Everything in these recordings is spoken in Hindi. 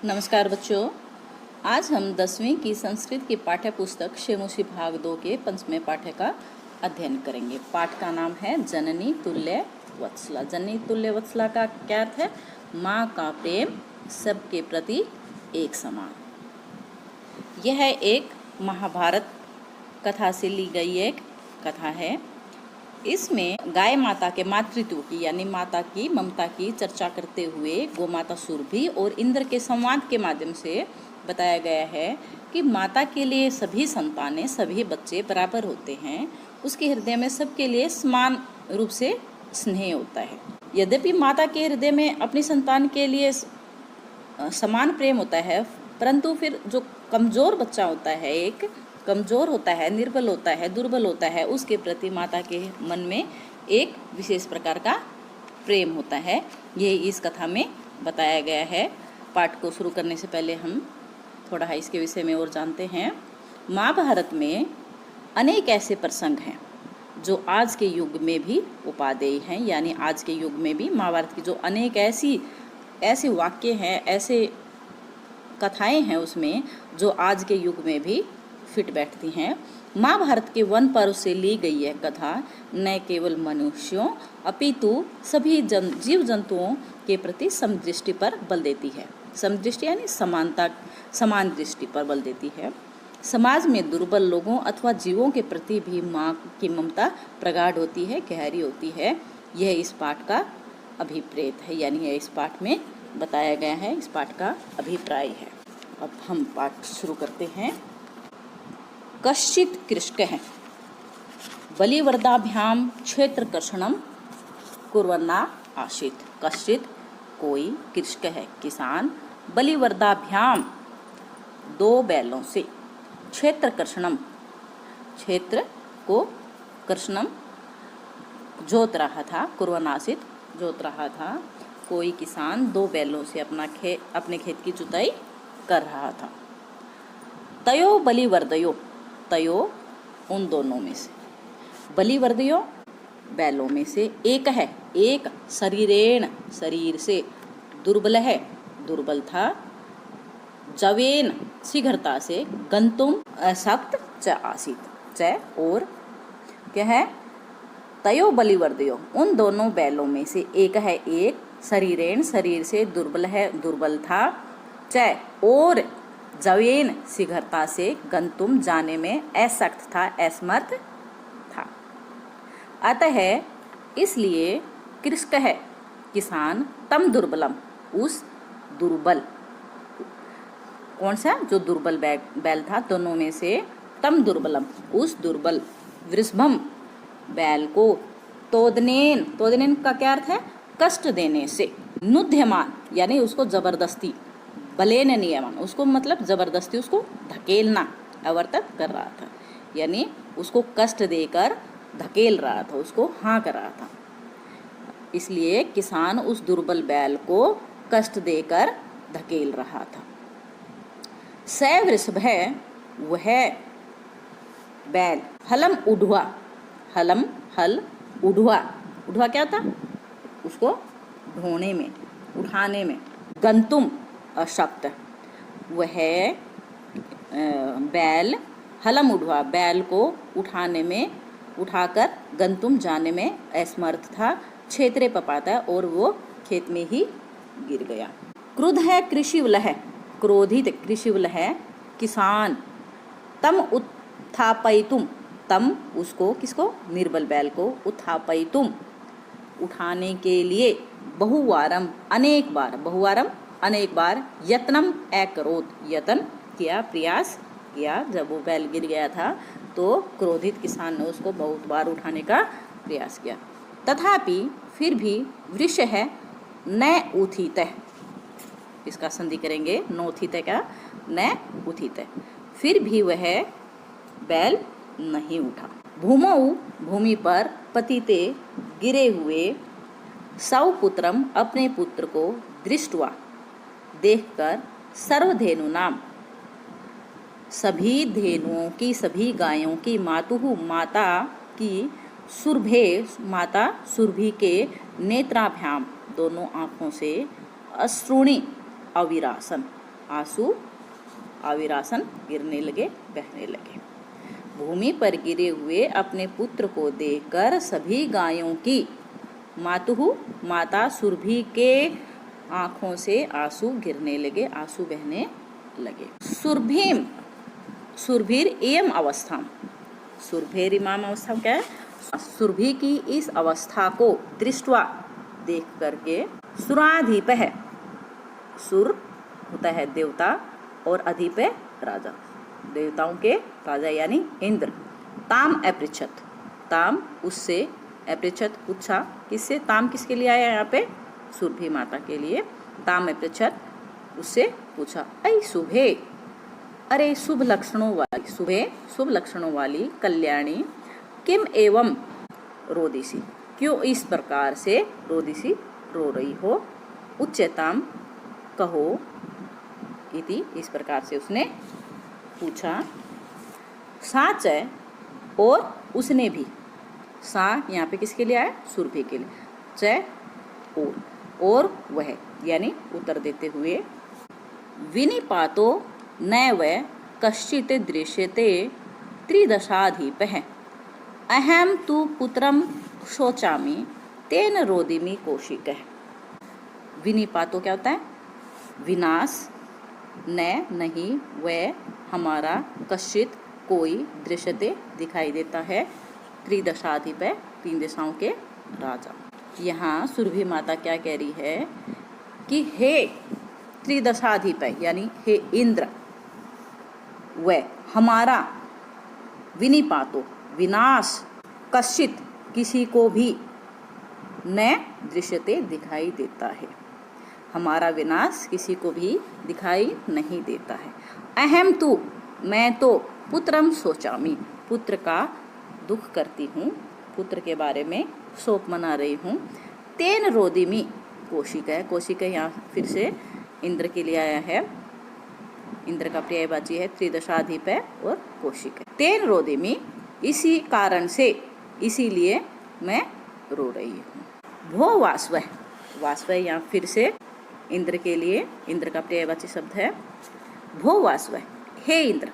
नमस्कार बच्चों, आज हम 10वीं की संस्कृत की पाठ्य पुस्तक शेमुषी भाग 2 के 5वें पाठ्य का अध्ययन करेंगे। पाठ का नाम है जननी तुल्य वत्सला। जननी तुल्य वत्सला का क्या अर्थ है? माँ का प्रेम सबके प्रति एक समान। यह एक महाभारत कथा से ली गई एक कथा है। इसमें गाय माता के मातृत्व की यानी माता की ममता की चर्चा करते हुए गोमाता सुरभि और इंद्र के संवाद के माध्यम से बताया गया है कि माता के लिए सभी संतानें, सभी बच्चे बराबर होते हैं। उसके हृदय में सबके लिए समान रूप से स्नेह होता है। यद्यपि माता के हृदय में अपनी संतान के लिए समान प्रेम होता है, परंतु फिर जो कमज़ोर बच्चा होता है, एक कमज़ोर होता है, निर्बल होता है, दुर्बल होता है, उसके प्रति माता के मन में एक विशेष प्रकार का प्रेम होता है। ये इस कथा में बताया गया है। पाठ को शुरू करने से पहले हम थोड़ा इसके विषय में और जानते हैं। महाभारत में अनेक ऐसे प्रसंग हैं जो आज के युग में भी उपादेय हैं, यानी आज के युग में भी महाभारत की जो अनेक ऐसे वाक्य हैं, ऐसे कथाएं हैं उसमें जो आज के युग में भी फिट बैठती हैं। महाभारत के वन पर्व से ली गई यह कथा न केवल मनुष्यों अपितु सभी जीव जंतुओं के प्रति समदृष्टि पर बल देती है। समदृष्टि यानी समानता, समान दृष्टि पर बल देती है। समाज में दुर्बल लोगों अथवा जीवों के प्रति भी माँ की ममता प्रगाढ़ होती है, गहरी होती है। यह इस पाठ का अभिप्रेत है, यानी यह इस पाठ में बताया गया है, इस पाठ का अभिप्राय है। अब हम पाठ शुरू करते हैं। कश्चित कृषकः बलिवर्दाभ्याम क्षेत्रकर्षणं कुर्वन्ना आसीत्। कश्चित कोई, कृषक है किसान, बलिवर्दाभ्याम 2 बैलों से, क्षेत्रकर्षणम क्षेत्र को, कर्षणम जोत रहा था, कुर्वन्ना आसीत् जोत रहा था। कोई किसान 2 बैलों से अपने खेत की जुताई कर रहा था। तयो बलिवर्दयो, तयो उन दोनों में से, बलिवर्दयो बैलों में से एक है, एक शरीरेण शरीर से, दुर्बल है दुर्बल था, जवेन शीघ्रता से, गंतुम अशक्त च आसीत्, च और क्या है? तयो बलिवर्दयो उन दोनों बैलों में से एक है, एक शरीरेण शरीर से, दुर्बल है दुर्बल था, च और जवेन शीघ्रता से, गंतुम जाने में, असक्त था असमर्थ था। अतः इसलिए कृषक है किसान, तम दुर्बलम उस दुर्बल, कौन सा? जो दुर्बल बैल था दोनों में से, तम दुर्बलम उस दुर्बल, वृषभम बैल को, तोदनेन, तोदनेन का क्या अर्थ है? कष्ट देने से, नुध्यमान यानी उसको जबरदस्ती, बलेन नियमन उसको मतलब जबरदस्ती उसको धकेलना, अवर्तक कर रहा था, यानी उसको कष्ट देकर धकेल रहा था, उसको हाँ कर रहा था। इसलिए किसान उस दुर्बल बैल को कष्ट देकर धकेल रहा था। स वृषभ है वह बैल, हलम उढ़वा, हलम हल, उढ़वा, उढ़वा क्या था? उसको ढोने में, उठाने में, गंतुम अशक्त, वह बैल, हलम उढ़वा बैल को उठाने में, उठाकर गंतुम जाने में असमर्थ था, क्षेत्रे पपाता और वो खेत में ही गिर गया। क्रुद्ध है कृषिवल है, क्रोधित कृषिवल है किसान, तम उत्थापयितुम, तम उसको, किसको? निर्बल बैल को, उत्थापयितुम उठाने के लिए, बहुवारम अनेक बार, बहुवारम अनेक बार, यत्नम अकरोत् यत्न किया, प्रयास किया। जब वो बैल गिर गया था तो क्रोधित किसान ने उसको बहुत बार उठाने का प्रयास किया। तथापि फिर भी वृष है न उत्थित, इसका संधि करेंगे, नोथित का न उत्थित, फिर भी वह बैल नहीं उठा। भूमौ भूमि पर पतिते गिरे हुए, सौपुत्रम अपने पुत्र को, दृष्टवा देखकर, सर्वधेनु नाम सभी धेनुओं की, सभी गायों की, मातुहु माता की, सुरभे माता सुरभि के, नेत्राभ्याम दोनों आँखों से, अश्रुणि अविरासन आंसू आविरासन गिरने लगे, बहने लगे। भूमि पर गिरे हुए अपने पुत्र को देखकर सभी गायों की मातुहु माता सुरभि के आंखों से आंसू गिरने लगे, आंसू बहने लगे। सुरभिम सुरभिर एम अवस्था, सुरभेर इमाम अवस्था क्या है? सुरभि की इस अवस्था को दृष्टवा देख करके सुराधिप है, सुर होता है देवता और अधिप है राजा, देवताओं के राजा यानी इंद्र। ताम अपृच्छत, ताम उससे, अपृच्छत पूछा, किससे? ताम किसके लिए आया यहाँ पे? सुरभि माता के लिए। ताम अपृच्छत उससे पूछा, ऐ शुभे, अरे शुभ लक्षणों वाली, शुभे शुभ लक्षणों वाली कल्याणी, किम एवं रोदिसी, क्यों इस प्रकार से रोदिसी रो रही हो? उच्चताम कहो इति, इस प्रकार से उसने पूछा। साच है और उसने भी, सा यहाँ पे किसके लिए आया? सुरभि के लिए। च और वह, यानी उत्तर देते हुए, विनिपातो नैव कश्चित् दृश्यते त्रिदशाधिपः अहम तु पुत्रम शोचामि तेन रोदिमि कौशिकः। विनिपातो क्या होता है? विनाश, न नहीं, वह हमारा, कश्चित कोई, दृश्यते दिखाई देता है, त्रिदशाधिपः तीन दिशाओं के राजा। यहाँ सुरभि माता क्या कह रही है कि हे त्रिदशाधिपः यानी हे इंद्र, वह हमारा, विनिपातो विनाश, कश्चित किसी को भी, न दृश्यते दिखाई देता है, हमारा विनाश किसी को भी दिखाई नहीं देता है। अहम तु मैं तो, पुत्रम शोचामि पुत्र का दुख करती हूँ, पुत्र के बारे में शोक मना रही हूँ। तेन रोदिमि, कौशिक है, कौशिक यहाँ फिर से इंद्र के लिए आया है, इंद्र का पर्यायवाची है, त्रिदशाधिप है और कौशिक है। तेन रोदिमि, इसी कारण से, इसीलिए मैं रो रही हूँ। भो वास्व, वास्व यहाँ फिर से इंद्र के लिए, इंद्र का पर्यायवाची शब्द है। भो वास्व, हे इंद्र,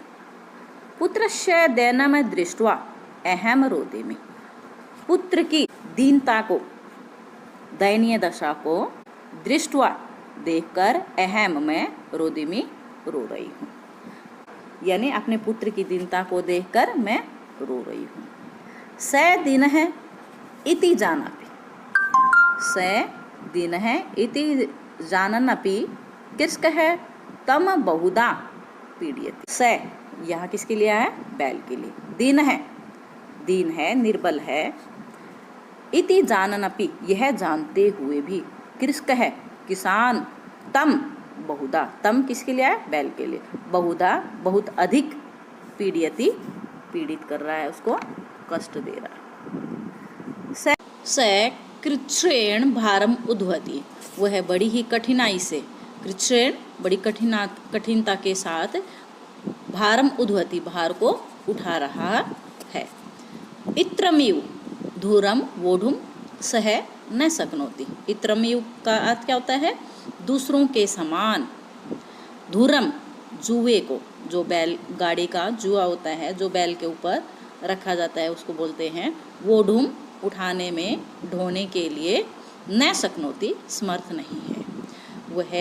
पुत्रस्य दयनम दृष्ट्वा अहम रोदिमि, पुत्र की दीनता को, दयनीय दशा को दृष्ट्वा देखकर, अहम मैं, रोदिमि रो रही हूँ, यानी अपने पुत्र की दीनता को देखकर मैं रो रही हूँ। स दिन है इति जानपि, स दिन है इति जाननपि किसक है? तम बहुधा पीड़यति। स यहाँ किसके लिए है? बैल के लिए। दिन है, दीन है, निर्बल है, इति जाननपि यह जानते हुए भी, कृषक है किसान, तम बहुधा, तम किसके लिए है? बैल के लिए। बहुधा बहुत अधिक, पीड़यति पीड़ित कर रहा है, उसको कष्ट दे रहा है। स कृच्छ्रेण भारम उद्वहति, वह बड़ी ही कठिनाई से, कृच्छ्रेण बड़ी कठिनता के साथ, भारम उद्वहति भार को उठा रहा है। इत्रमिव धूरम वोढुम सह न शक्नोति, इत्रमिव का अर्थ क्या होता है? दूसरों के समान। धूरम जुए को, जो बैल गाड़ी का जुआ होता है, जो बैल के ऊपर रखा जाता है, उसको बोलते हैं। वोढुम उठाने में, ढोने के लिए, न शक्नोति समर्थ नहीं है, वह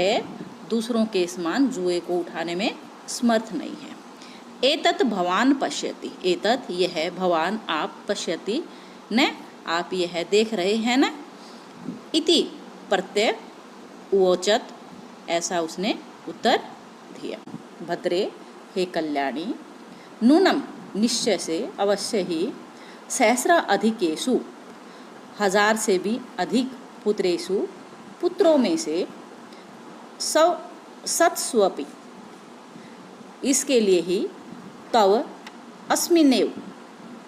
दूसरों के समान जुए को उठाने में समर्थ नहीं है। एतत् भवान पश्यति, एतत् यह, भवान आप, पश्यति न आप यह देख रहे हैं न, इति प्रत्यय उवोचत ऐसा उसने उत्तर दिया। भद्रे हे कल्याणी, नूनम निश्चय से, अवश्य ही, सहस्र अधिकेषु हजार से भी अधिक, पुत्रेषु पुत्रों में से, सत्स्वपि इसके लिए ही, तव अस्मिनेव,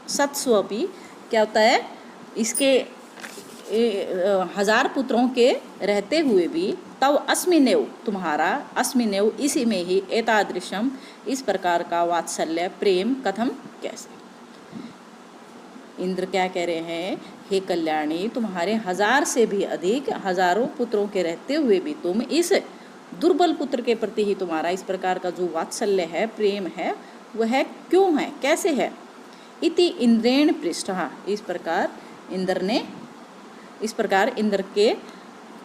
सत्स्वपि क्या होता है? इसके हजार पुत्रों के रहते हुए भी, तव अस्मिनेव तुम्हारा, अस्मिनेव इसी में ही, एतादृशम इस प्रकार का वात्सल्य प्रेम कथम कैसे? इंद्र क्या कह रहे हैं? हे कल्याणी, तुम्हारे हजार से भी अधिक, हजारों पुत्रों के रहते हुए भी तुम इस दुर्बल पुत्र के प्रति ही तुम्हारा इस प्रकार का जो वात्सल्य है, प्रेम है, वह क्यों है, कैसे है। इति इंद्रेण पृष्ठः, इस प्रकार इंद्र के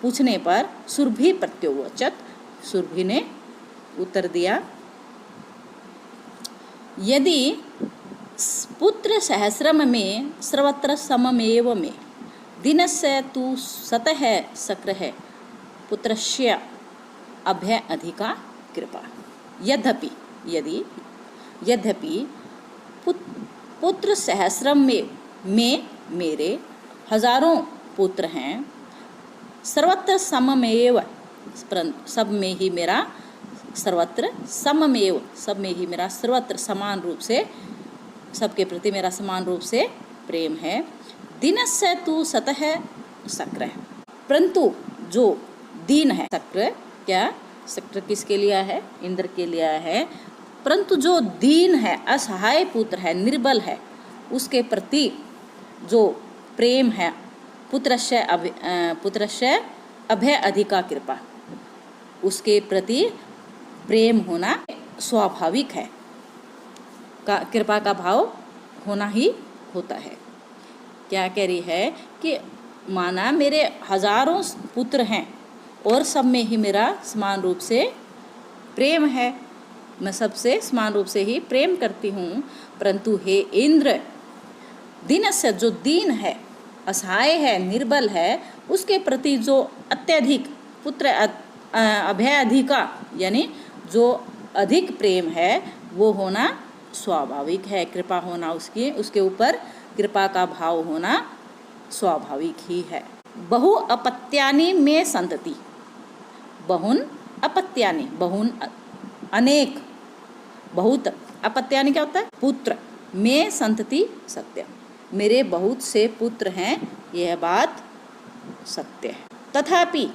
पूछने पर सुरभि प्रत्युवचत, सुरभि ने उत्तर दिया, यदि पुत्र सहस्रम में सर्वत्र सममेव में दिनस्य तु सतः शक्रः पुत्रस्य अभय अधिका कृपा। यद्यपि पुत्र सहस्रम में मेरे हजारों पुत्र हैं, सर्वत्र सममेव, सब में ही मेरा सर्वत्र सममेव, सब में ही मेरा सर्वत्र समान रूप से, सबके प्रति मेरा समान रूप से प्रेम है। दीनस्य तु सतः शक्रः, परंतु जो दीन है, शक्र क्या, शक्र किसके लिए है, इंद्र के लिए है, परंतु जो दीन है, असहाय पुत्र है, निर्बल है, उसके प्रति जो प्रेम है, पुत्रस्य अभय अधिका कृपा, उसके प्रति प्रेम होना स्वाभाविक है, कृपा का भाव होना ही होता है। क्या कह रही है कि माना मेरे हजारों पुत्र हैं और सब में ही मेरा समान रूप से प्रेम है, मैं सबसे समान रूप से ही प्रेम करती हूँ, परंतु हे इंद्र, दीनस्य, जो दीन है, असहाय है, निर्बल है, उसके प्रति जो अत्यधिक पुत्र अभय अधिका, यानी जो अधिक प्रेम है, वो होना स्वाभाविक है, कृपा होना उसके ऊपर कृपा का भाव होना स्वाभाविक ही है। बहु अपत्यानि में संतति, बहुन अपत्यानि, बहुन अनेक, बहुत, अपत्यानि क्या होता है, पुत्र, में संतति सत्य, मेरे बहुत से पुत्र हैं, यह बात सत्य है। तथापि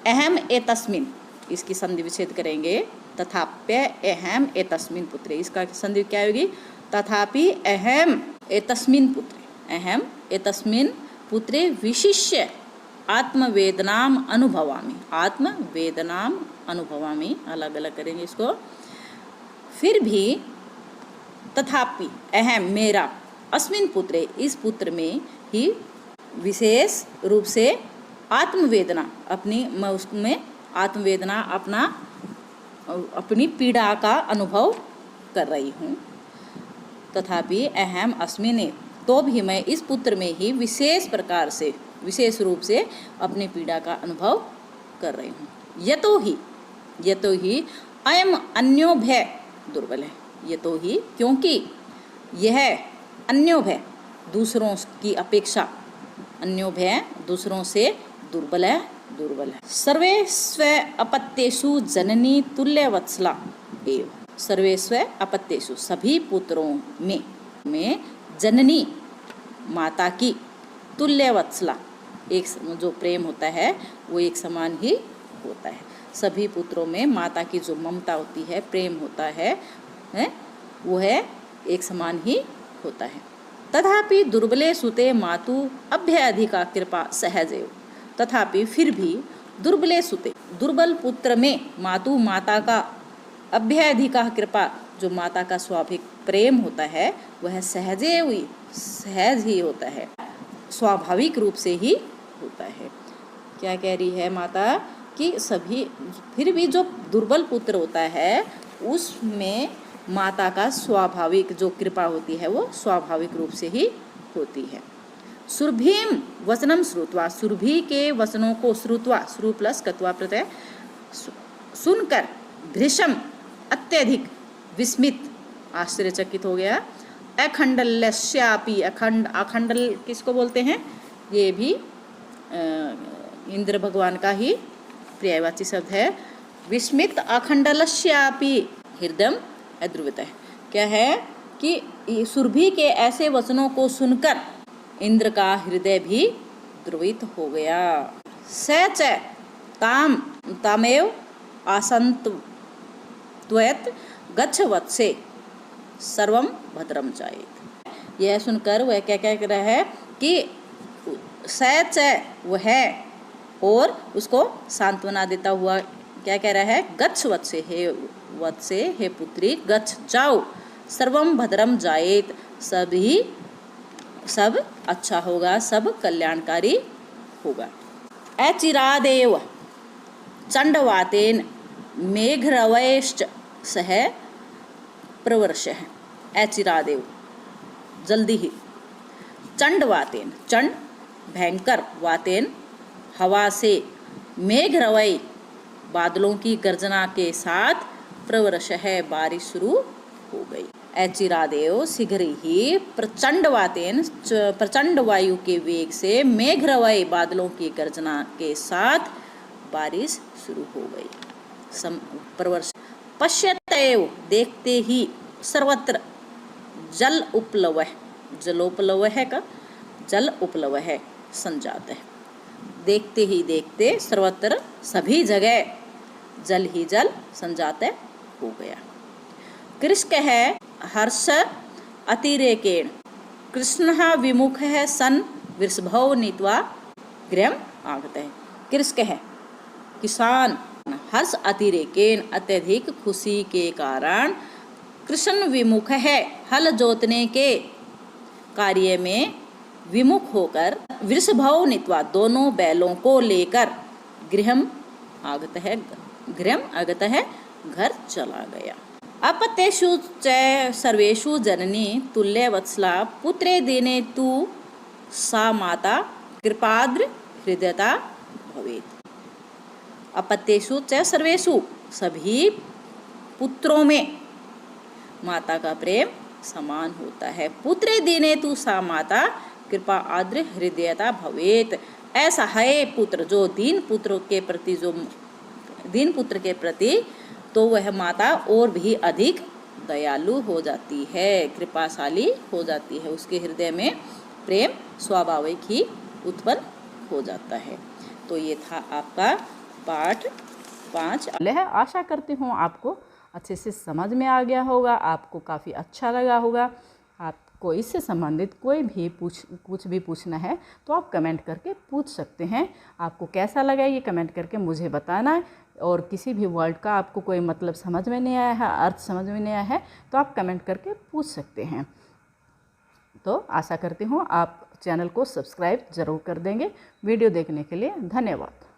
अहम एतस्मिन्, इसकी संधि विच्छेद करेंगे, तथाप्य अहम एतस्मिन् पुत्रे, इसका संधि क्या होगी, तथापि अहम एतस्मिन् पुत्रे, अहम एतस्मिन् पुत्रे विशिष्य आत्मवेदनाम अनुभवामि, आत्मवेदनाम अनुभवामि, अलग अलग करेंगे इसको। फिर भी तथापि अहम, मेरा, अस्मिन् पुत्रे, इस पुत्र में ही विशेष रूप से आत्मवेदना, मैं उसमें आत्मवेदना, अपनी पीड़ा का अनुभव कर रही हूँ। तथापि अहम अस्मिन्, तो भी मैं इस पुत्र में ही विशेष प्रकार से, विशेष रूप से अपनी पीड़ा का अनुभव कर रही हूँ। यतो ही अयम अन्यो भय दुर्बल है, यतो ही, क्योंकि यह अन्यो भय, दूसरों की अपेक्षा, अन्यो भय दूसरों से दुर्बल है। सर्वे स्व अपत्येषु जननी तुल्यवत्सला एव, सर्वे स्व अपत्येषु, सभी पुत्रों में जननी, माता की, तुल्यवत्सला, एक जो प्रेम होता है वो एक समान ही होता है। सभी पुत्रों में माता की जो ममता होती है, प्रेम होता है, वो है एक समान ही होता है। तथापि दुर्बले सुते मातु अभ्य अधिका कृपा सहजैव, तथापि फिर भी दुर्बले सुते, दुर्बल पुत्र में मातु, माता का अभ्य अधिका कृपा, जो माता का स्वाभाविक प्रेम होता है, वह सहज ही होता है, स्वाभाविक रूप से ही होता है। क्या कह रही है माता कि सभी, फिर भी जो दुर्बल पुत्र होता है उसमें माता का स्वाभाविक जो कृपा होती है वो स्वाभाविक रूप से ही होती है। सुरभीम वचनम श्रुत्वा, सुरभि के वचनों को श्रुत्वा, श्रु प्लस कत्वा प्रत्यय, सुनकर भृशम अत्यधिक विस्मित, आश्चर्यचकित हो गया। अखंडलस्यापि, अखंडल किसको बोलते हैं, ये भी इंद्र भगवान का ही पर्यायवाची शब्द है। विस्मित अखंडलस्यापि हृदय अद्रुवित है। क्या है कि सुरभि के ऐसे वचनों को सुनकर इंद्र का हृदय भी द्रवित हो गया। सच तामेव आसंत्वयत् गच्छ वत्से सर्वम भद्रम चायेत। यह सुनकर वह क्या कह रहा है कि सच वह है, और उसको सांत्वना देता हुआ क्या कह रहा है, गच्छ वत्से हे पुत्री गच्छ जाओ, सर्वम भद्रम जायेत, सब अच्छा होगा, सब कल्याणकारी होगा। अचिरादेव चंडवातेन मेघरवैश्च सह प्रवर्षः, अचिरादेव जल्दी ही, चंडवातेन चंड भयंकर, वातेन हवा से, मेघरवै बादलों की गर्जना के साथ, प्रवर्षः बारिश शुरू हो गई। अचिरादेव शीघ्र ही, प्रचंड वायु के वेग से, मेघरवै बादलों की गर्जना के साथ बारिश शुरू हो गई। प्रवर्ष पश्यतएव देखते ही, सर्वत्र जल उपलवः, जलोपलवः का जल उपलवः संजात है, देखते ही देखते सर्वत्र सभी जगह जल ही जल संजात हो गया। कृष्कः हर्ष अतिरेकेण कृष्णः विमुखः सन् वृषभौ नीत्वा गृहम् आगतः। कृष्कः किसान, हर्ष अतिरेकेण अत्यधिक खुशी के कारण, कृष्ण विमुख है हल जोतने के कार्य में विमुख होकर, वृषभौ नीत्वा दोनों बैलों को लेकर, गृहम् आगतः घर चला गया। अपत्येषु च सर्वेषु जननी तुल्यवत्सला, पुत्रे देने तु सा माता कृपाद्र हृदयता भवेत्। अपत्येषु च सर्वेषु सभी पुत्रों में माता का प्रेम समान होता है। पुत्रे देने तु सा माता कृपा आद्र हृदयता भवेत्, ऐसा है पुत्र जो दीन पुत्र के प्रति तो वह माता और भी अधिक दयालु हो जाती है, कृपाशाली हो जाती है, उसके हृदय में प्रेम स्वाभाविक ही उत्पन्न हो जाता है। तो ये था आपका पाठ 5। आशा करती हूँ आपको अच्छे से समझ में आ गया होगा, आपको काफ़ी अच्छा लगा होगा। आपको इससे संबंधित कोई भी कुछ भी पूछना है तो आप कमेंट करके पूछ सकते हैं। आपको कैसा लगा ये कमेंट करके मुझे बताना है। और किसी भी वर्ड का आपको कोई मतलब समझ में नहीं आया है, अर्थ समझ में नहीं आया है, तो आप कमेंट करके पूछ सकते हैं। तो आशा करती हूँ आप चैनल को सब्सक्राइब ज़रूर कर देंगे। वीडियो देखने के लिए धन्यवाद।